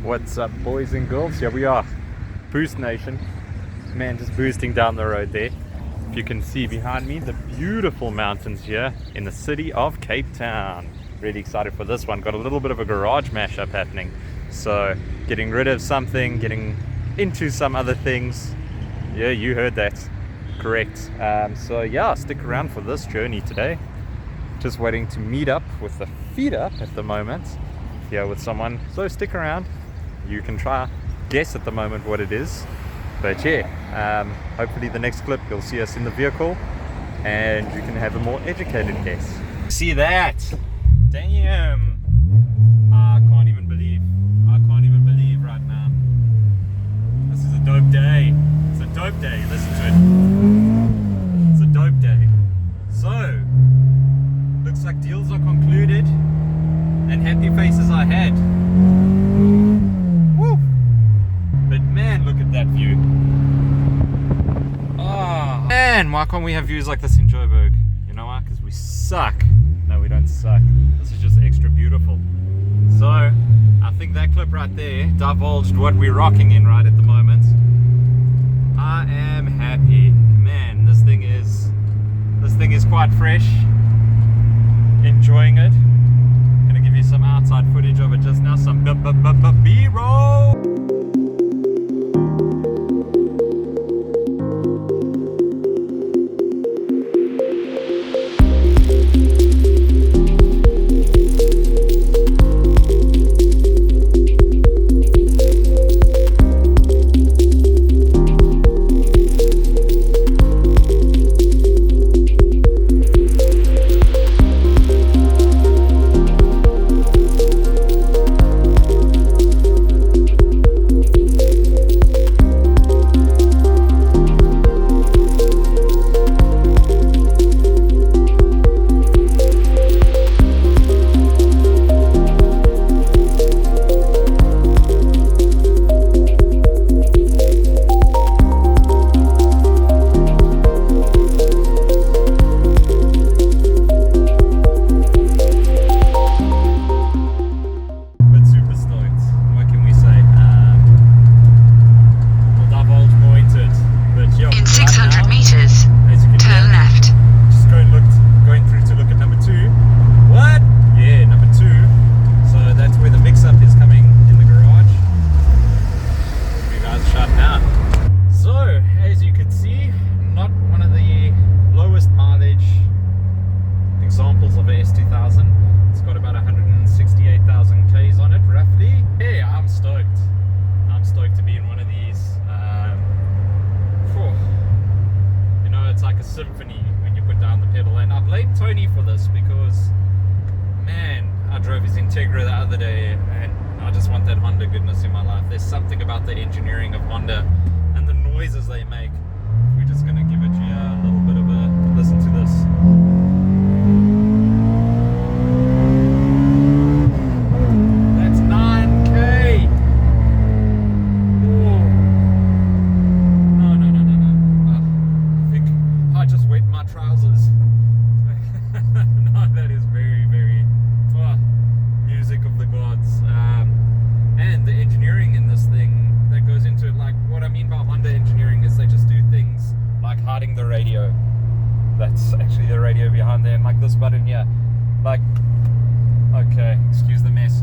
What's up, boys and girls? Here we are, Boost Nation. Man, just boosting down the road there. If you can see behind me, the beautiful mountains here in the city of Cape Town. Really excited for this one. Got a little bit of a garage mashup happening. So getting rid of something, getting into some other things. Yeah, you heard that. Correct. So yeah, stick around for this journey today. Just waiting to meet up with the feet up at the moment. Here with someone. So stick around. You can try guess at the moment what it is. But yeah, hopefully the next clip you'll see us in the vehicle and you can have a more educated guess. See that? Damn! I can't even believe right now. This is a dope day. It's a dope day. Listen to it. It's a dope day. So, looks like deals are concluded and happy faces are had. Woo! But man, look at that view. Oh man, why can't we have views like this in Joburg? You know why? Because we suck. No, we don't suck. This is just extra beautiful. So, I think that clip right there divulged what we're rocking in right at the moment. I am happy. Man, this thing is quite fresh. Enjoying it. Gonna give you some outside footage of it just now, some B-roll. Examples of a s2000. It's got about 168,000 Ks on it roughly. Yeah, I'm stoked. I'm stoked to be in one of these. You know, it's like a symphony when you put down the pedal. And I blame Tony for this because, man, I drove his Integra the other day and I just want that Honda goodness in my life. There's something about the engineering of Honda and the noises they make. We're just going to give it a little bit of a listen to this. That's 9K. Oh. No. I think I just wet my trousers. No, that is very, very music of the gods. And the engineering in this thing that goes into it, like what I mean by Honda engineering is they just do things like hiding the radio. That's actually the radio behind there, and like this button here, like, okay, excuse the mess,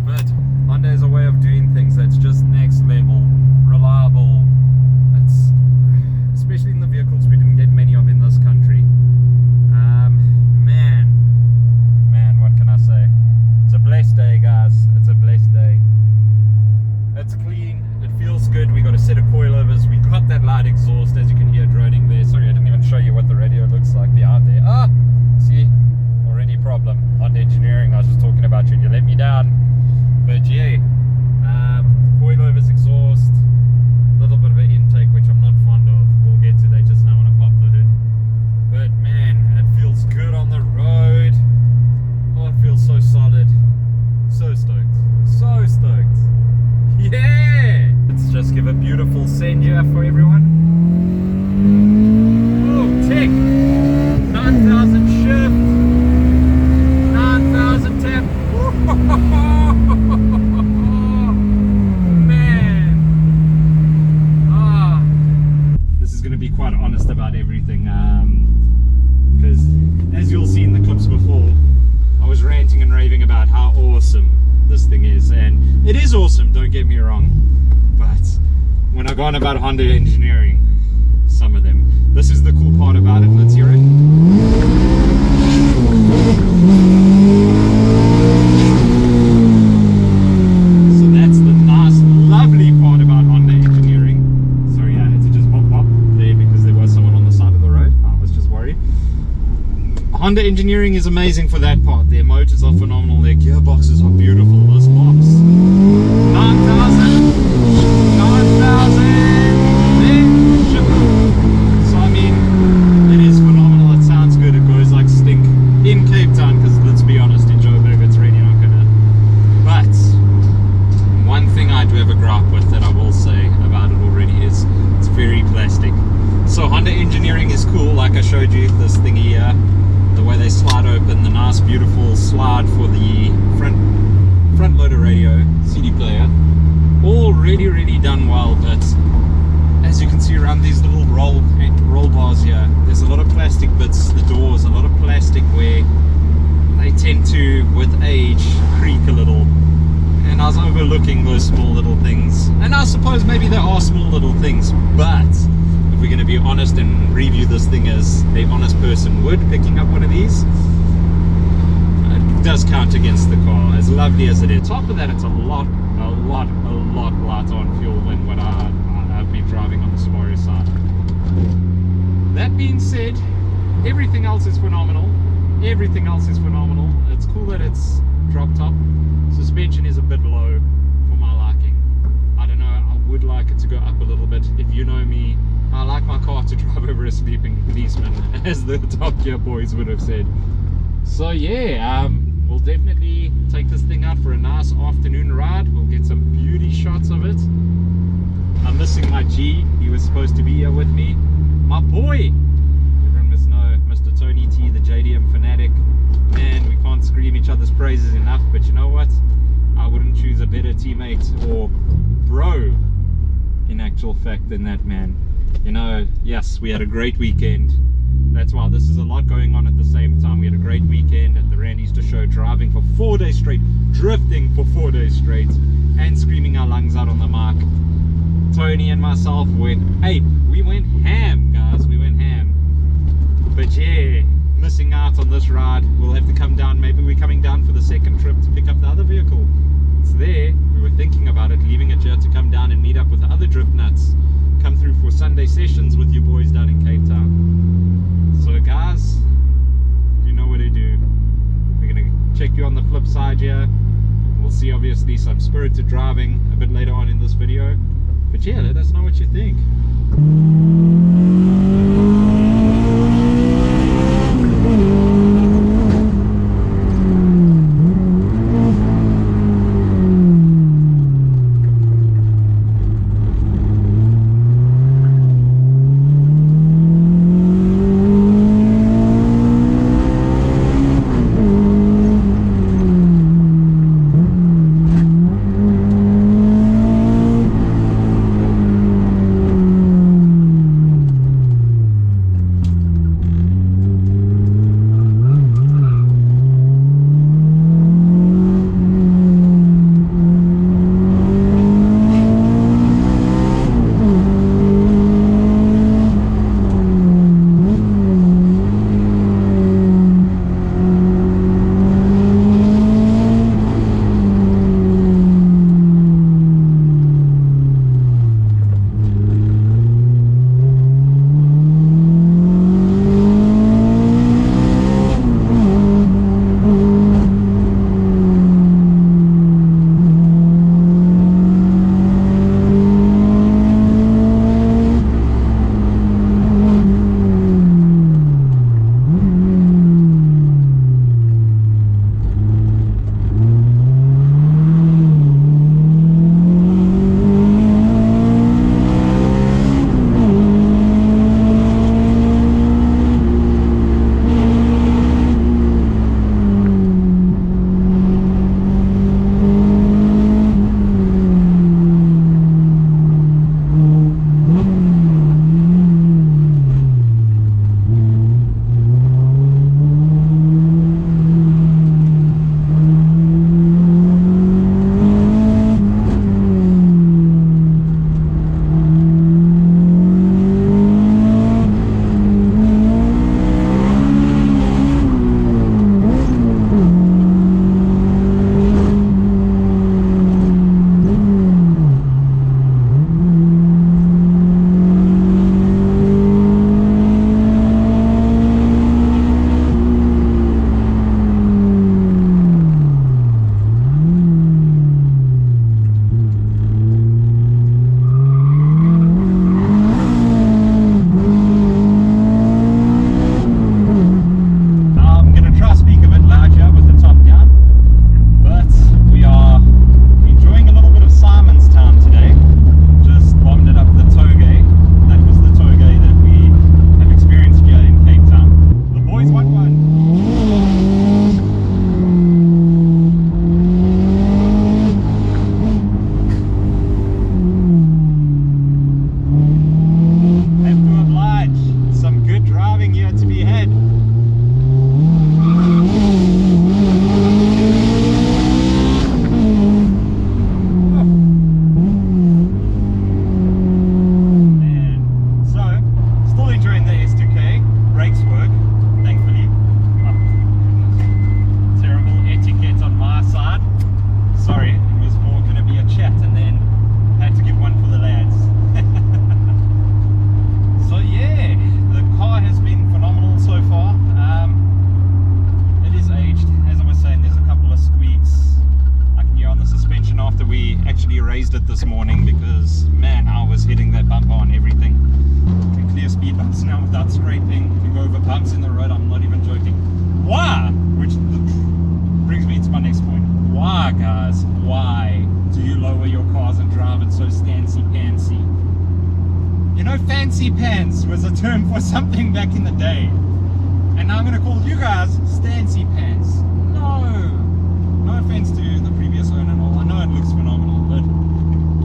but Honda is a way of doing things that's just next level, reliable. It's, especially in the vehicles we didn't get many of in this country. Man, what can I say? It's a blessed day, guys. It's a blessed day. It's clean, it feels good. We got a set of coilovers, we got that light exhaust as you can hear droning there. Sorry, I didn't even show you what the radio looks like behind there. See, already problem. Honda engineering, I was just talking about you and you let me down. But yeah, coilovers, exhaust, a little bit of an intake which I'm not fond of. We'll get to that just now when I pop the hood. But man, it feels good on the road. Oh, it feels so solid. So stoked. So stoked. Yeah! Let's just give a beautiful send here for everyone. It is awesome, don't get me wrong. But when I go on about Honda engineering, some of them, this is the cool part about it. Let's hear it. So that's the nice, lovely part about Honda engineering. Sorry, I had to just pop there because there was someone on the side of the road. I was just worried. Honda engineering is amazing for that part. Their motors are phenomenal, their gearboxes are beautiful. This box, 9,000, so I mean, it is phenomenal. It sounds good. It goes like stink in Cape Town, because let's be honest, in Joburg it's really not gonna. But one thing I do have a gripe with that I will say about it already is it's very plastic. So Honda engineering is cool, like I showed you this thingy here, the way they slide open, the nice beautiful slide for the front loader radio, CD player, all really done well. But as you can see around these little roll bars here, there's a lot of plastic bits, the doors, a lot of plastic where they tend to, with age, creak a little. And I was overlooking those small little things, and I suppose maybe there are small little things, but if we're going to be honest and review this thing as a honest person would, picking up one of these, it does count against the car, as lovely as it is. Top of that, it's a lot lighter on fuel than what I've been driving on the Subaru side. That being said, everything else is phenomenal. Everything else is phenomenal. It's cool that it's drop top. Suspension is a bit low for my liking. I don't know, I would like it to go up a little bit. If you know me, I like my car to drive over a sleeping policeman, as the Top Gear boys would have said. So yeah, we'll definitely take this thing out for a nice afternoon ride. We'll get some beauty shots of it. I'm missing my G. He was supposed to be here with me. My boy! Everyone must know Mr. Tony T, the JDM fanatic. Man, we can't scream each other's praises enough, but you know what? I wouldn't choose a better teammate or bro, in actual fact, than that man. You know, yes, we had a great weekend. That's why this is a lot going on at the same time. We had a great weekend at the Randy's to show, driving for 4 days straight, drifting for 4 days straight, and screaming our lungs out on the mic. Tony and myself went ape. We went ham, guys. We went ham. But yeah, missing out on this ride. We'll have to come down. Maybe we're coming down for the second trip to pick up the other vehicle. It's there. We were thinking about it, leaving it here to come down and meet up with the other drift nuts. Come through for Sunday sessions with you boys down in Cape Town. So guys, you know what to do. We're going to check you on the flip side here. We'll see obviously some spirited driving a bit later on in this video. But yeah, let us know what you think. used it this morning because, man, I was hitting that bumper on everything. You can clear speed bumps now without scraping. You can go over bumps in the road. I'm not even joking. Why? Which brings me to my next point. Why, guys? Why do you lower your cars and drive it so fancy-pantsy? You know, fancy pants was a term for something back in the day. And now I'm going to call you guys stancy pants. No offense to the previous owner and all. I know it looks phenomenal, but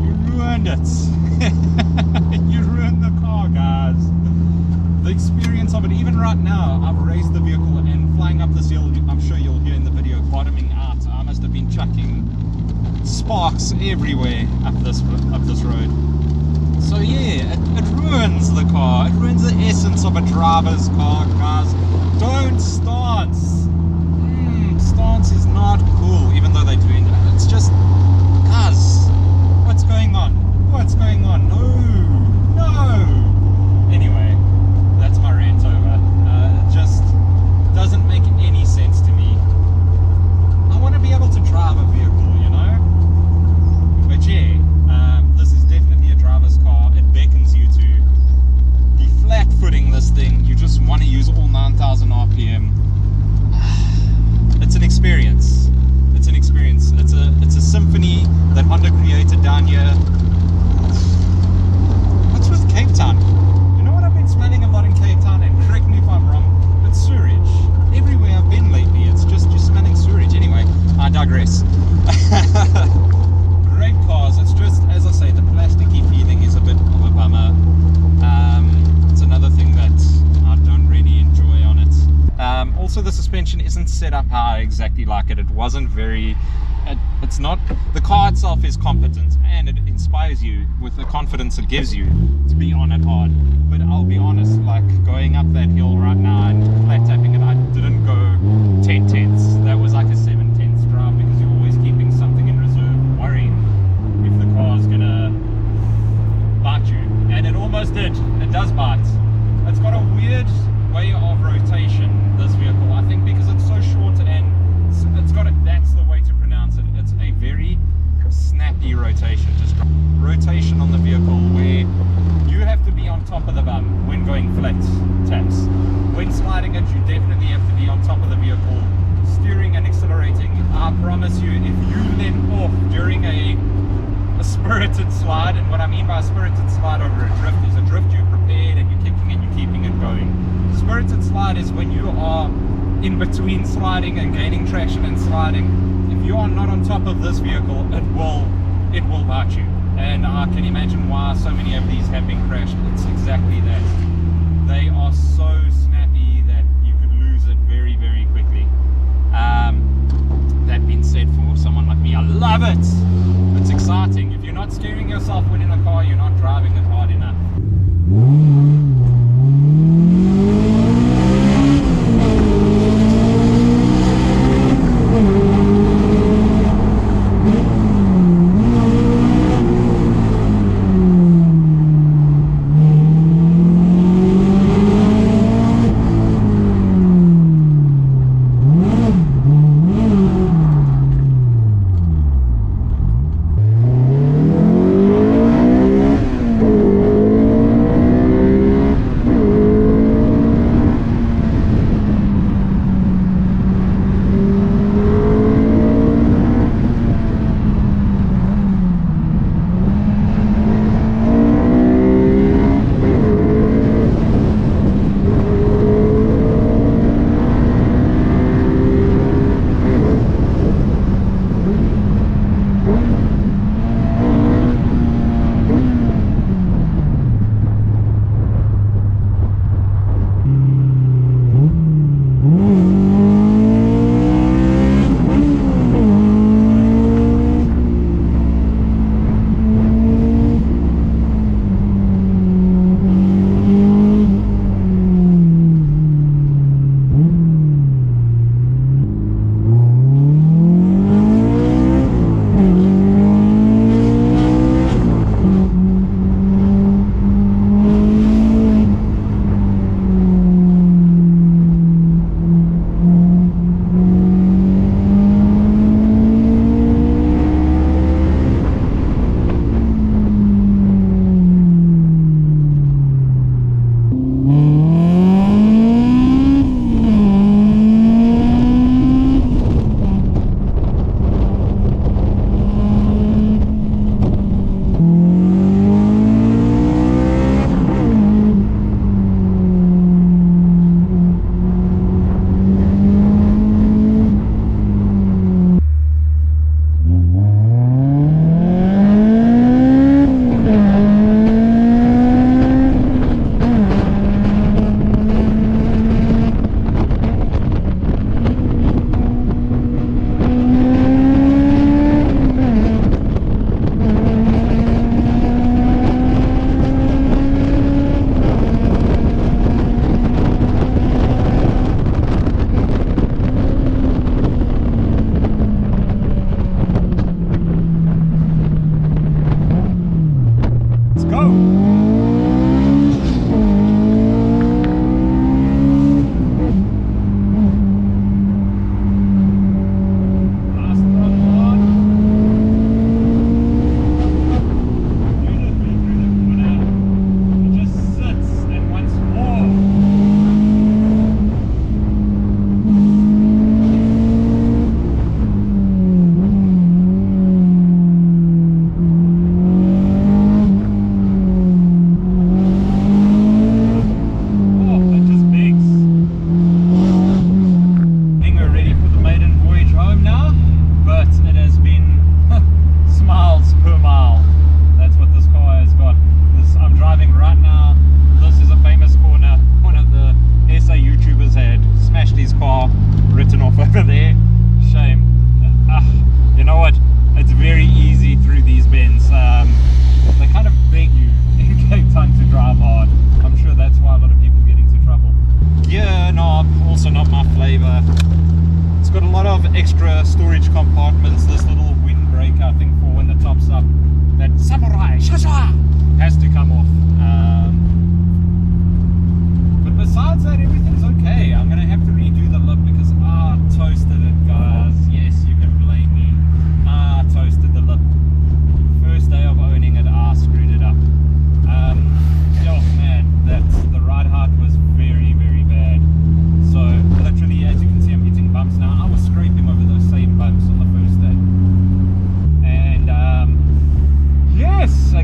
you ruined it. You ruined the car, guys. The experience of it, even right now, I've raised the vehicle and flying up this hill, I'm sure you'll hear in the video, bottoming out. I must have been chucking sparks everywhere up this road. So yeah, it ruins the car. It ruins the essence of a driver's car, guys. Don't stance. Stance is not cool, even though they do it. It's just, guys, what's going on? What's going on? No. Anyway, that's my rant over. It just doesn't make any sense to me. I want to be able to drive a vehicle, you know? But yeah, this is definitely a driver's car. It beckons you to be flat-footing this thing. You just want to use all 9,000 RPM. It's an experience. It's an experience. It's a symphony that Honda created down here. What's with Cape Town? You know what I've been smelling a lot in Cape Town, and correct me if I'm wrong, but sewage. Everywhere I've been lately, it's just you're smelling sewage. Anyway, I digress. Great cars. It's just, as I say, the plasticky feeling is a bit of a bummer. It's another thing that I don't really enjoy on it. Also, the suspension isn't set up how I exactly like it. It wasn't very... It's not... The car itself is competent, and it inspires you with the confidence it gives you to be on it hard. But I'll be honest, like, going up that hill right now and flat tapping it, I didn't go 10 tenths. That was like a 7 tenths drive, because you're always keeping something in reserve, worrying if the car's gonna bite you. And it almost did. It does bite. It's got a weird way of rotation, this vehicle. I think because it's so short and it's got it, that's the way to pronounce it. It's a very snappy rotation. Just rotation on the vehicle where you have to be on top of the bum when going flat taps. When sliding it, you definitely have to be on top of the vehicle, steering and accelerating. I promise you, if you let off during a spirited slide, and what I mean by a spirited slide over a drift is a drift you're prepared and you're kicking and you're keeping it going. Spirited slide is when you are in between sliding and gaining traction and sliding. If you are not on top of this vehicle, it will bite you. And I can imagine why so many of these have been crashed. It's exactly that. They are so snappy that you could lose it very, very quickly. That being said, for someone like me, I love it. It's exciting. If you're not steering yourself when in a car, you're not driving it hard enough.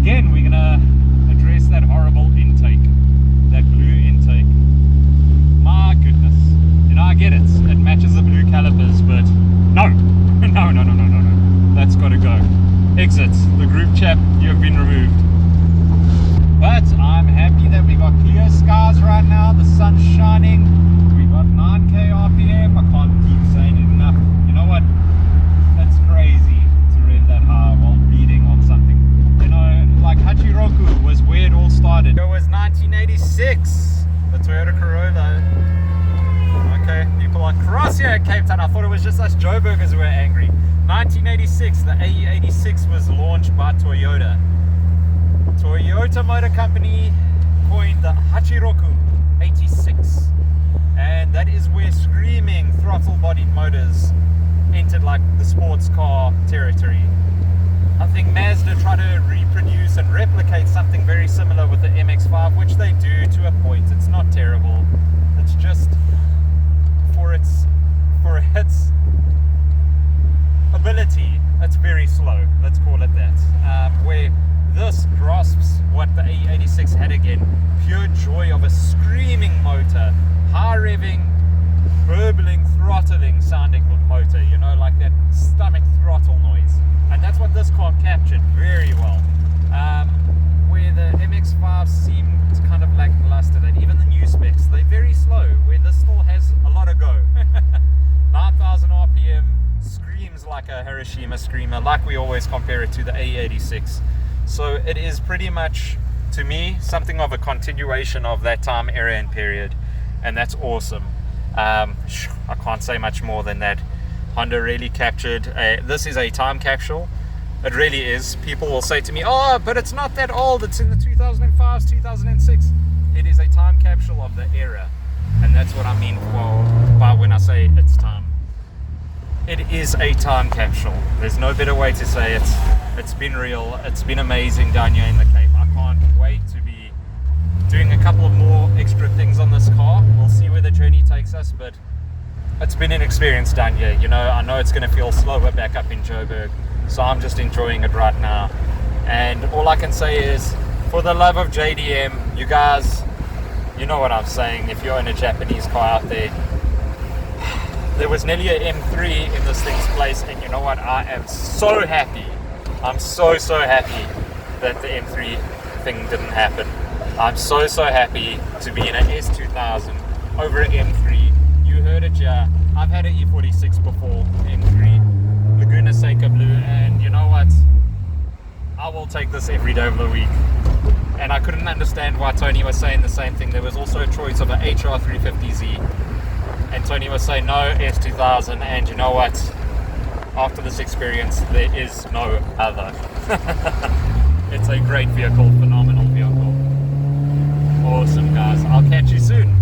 again, we're gonna address that horrible intake, that blue intake. My goodness. You know, I get it. It matches the blue calipers, but no. No. That's gotta go. Exit. The group chat, you have been removed. But I'm happy that we got clear skies right now. The sun's shining. We got 9k RPM. I can't keep saying it enough. You know what? That's crazy to rev that high while bleeding on something. You know, like Hachiroku was where it all started. It was 1986. The Toyota Corolla. Okay, people are cross here at Cape Town. I thought it was just us Joburgers who were angry. 1986, the AE86 was launched by Toyota. Toyota Motor Company coined the Hachiroku 86, and that is where screaming throttle-bodied motors entered like the sports car territory. I think Mazda tried to reproduce and replicate something very similar with the MX-5, which they do to a point. It's not terrible. It's just for its ability, it's very slow. Let's call it that. Where this grasps what the AE86 had again, pure joy of a screaming motor, high revving, burbling, throttling sounding motor, you know, like that stomach throttle noise. And that's what this car captured very well. Where the MX-5 seemed kind of lackluster, that even the new specs, they're very slow, where this still has a lot of go. 9,000 RPM, screams like a Hiroshima screamer, like we always compare it to the AE86. So it is pretty much, to me, something of a continuation of that time, era and period, and that's awesome. I can't say much more than that. Honda really captured, this is a time capsule. It really is. People will say to me, oh, but it's not that old, it's in the 2005s, 2006. It is a time capsule of the era, and that's what I mean by when I say it's time. It is a time capsule. There's no better way to say it. It's been real. It's been amazing down here in the Cape. I can't wait to be doing a couple of more extra things on this car. We'll see where the journey takes us, but it's been an experience down here. You know, I know it's going to feel slower back up in Joburg, so I'm just enjoying it right now. And all I can say is, for the love of JDM, you guys, you know what I'm saying. If you're in a Japanese car out there, there was nearly an M3 in this thing's place, and you know what? I am so happy. I'm so happy that the M3 thing didn't happen. I'm so happy to be in an S2000 over an M3. You heard it, yeah. I've had an E46 before, M3, Laguna Seca Blue, and you know what? I will take this every day of the week. And I couldn't understand why Tony was saying the same thing. There was also a choice of an HR350Z. And Tony was saying no, S2000, and you know what? After this experience, there is no other. It's a great vehicle, phenomenal vehicle. Awesome, guys. I'll catch you soon.